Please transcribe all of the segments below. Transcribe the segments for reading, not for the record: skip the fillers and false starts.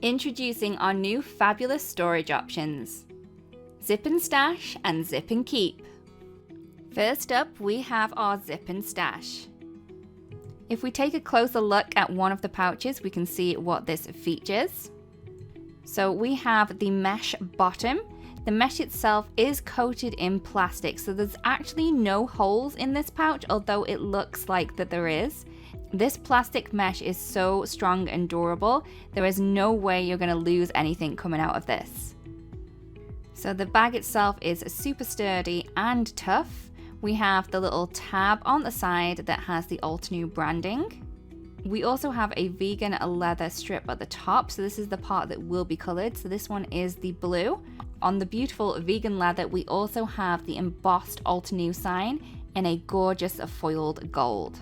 Introducing our new fabulous storage options, Zip and Stash and Zip and Keep. First up, we have our Zip and Stash. If we take a closer look at one of the pouches, we can see what this features. So we have the mesh bottom. The mesh itself is coated in plastic, so there's actually no holes in this pouch, although it looks like that there is. This plastic mesh is so strong and durable, there is no way you're going to lose anything coming out of this. So the bag itself is super sturdy and tough. We have the little tab on the side that has the Altenew branding. We also have a vegan leather strip at the top, so this is the part that will be coloured. So this one is the blue. On the beautiful vegan leather, we also have the embossed Altenew sign in a gorgeous foiled gold.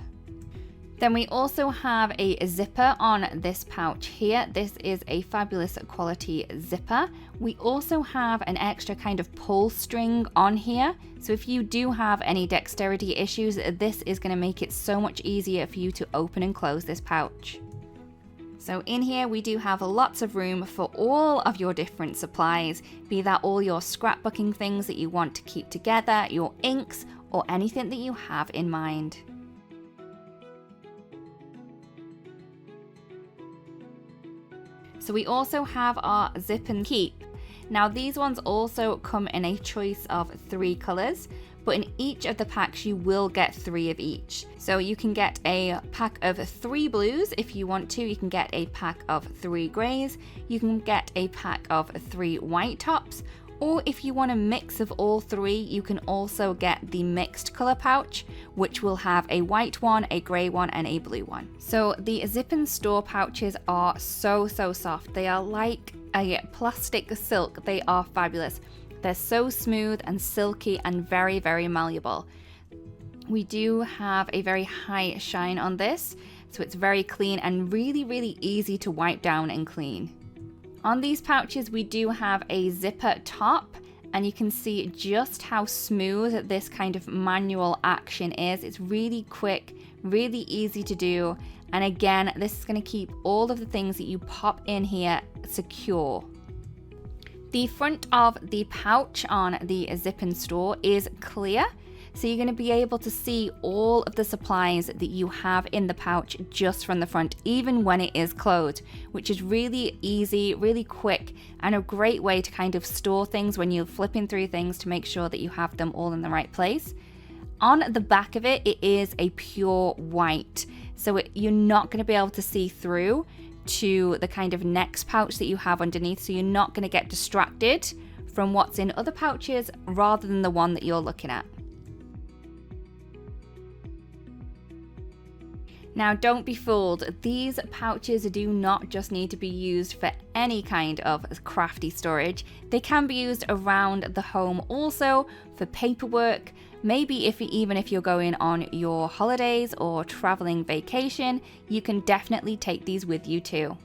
Then we also have a zipper on this pouch here. This is a fabulous quality zipper. We also have an extra kind of pull string on here. So if you do have any dexterity issues, this is going to make it so much easier for you to open and close this pouch. So in here we do have lots of room for all of your different supplies, be that all your scrapbooking things that you want to keep together, your inks, or anything that you have in mind. So we also have our Zip and Keep. Now these ones also come in a choice of 3 colours, but in each of the packs you will get 3 of each. So you can get a pack of 3 blues if you want to, you can get a pack of 3 greys, you can get a pack of 3 white tops, or if you want a mix of all 3, you can also get the mixed colour pouch, which will have a white one, a grey one, and a blue one. So the Zip and Store pouches are so soft. They are like a plastic silk. They are fabulous. They're so smooth and silky and very malleable. We do have a very high shine on this, so it's very clean and really easy to wipe down and clean. On these pouches we do have a zipper top, and you can see just how smooth this kind of manual action is. It's really quick, really easy to do, and again this is going to keep all of the things that you pop in here secure. The front of the pouch on the Zip and Store is clear, so you're going to be able to see all of the supplies that you have in the pouch just from the front, even when it is closed, which is really easy, really quick, and a great way to kind of store things when you're flipping through things to make sure that you have them all in the right place. On the back of it, it is a pure white, so you're not going to be able to see through to the kind of next pouch that you have underneath, so you're not going to get distracted from what's in other pouches rather than the one that you're looking at. Now don't be fooled, these pouches do not just need to be used for any kind of crafty storage. They can be used around the home also for paperwork, maybe even if you're going on your holidays or traveling vacation, you can definitely take these with you too.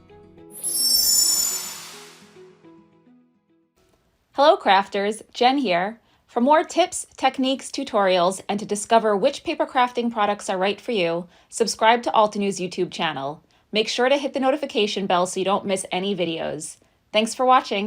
Hello crafters, Jen here. For more tips, techniques, tutorials, and to discover which paper crafting products are right for you, subscribe to Altenew's YouTube channel. Make sure to hit the notification bell so you don't miss any videos. Thanks for watching.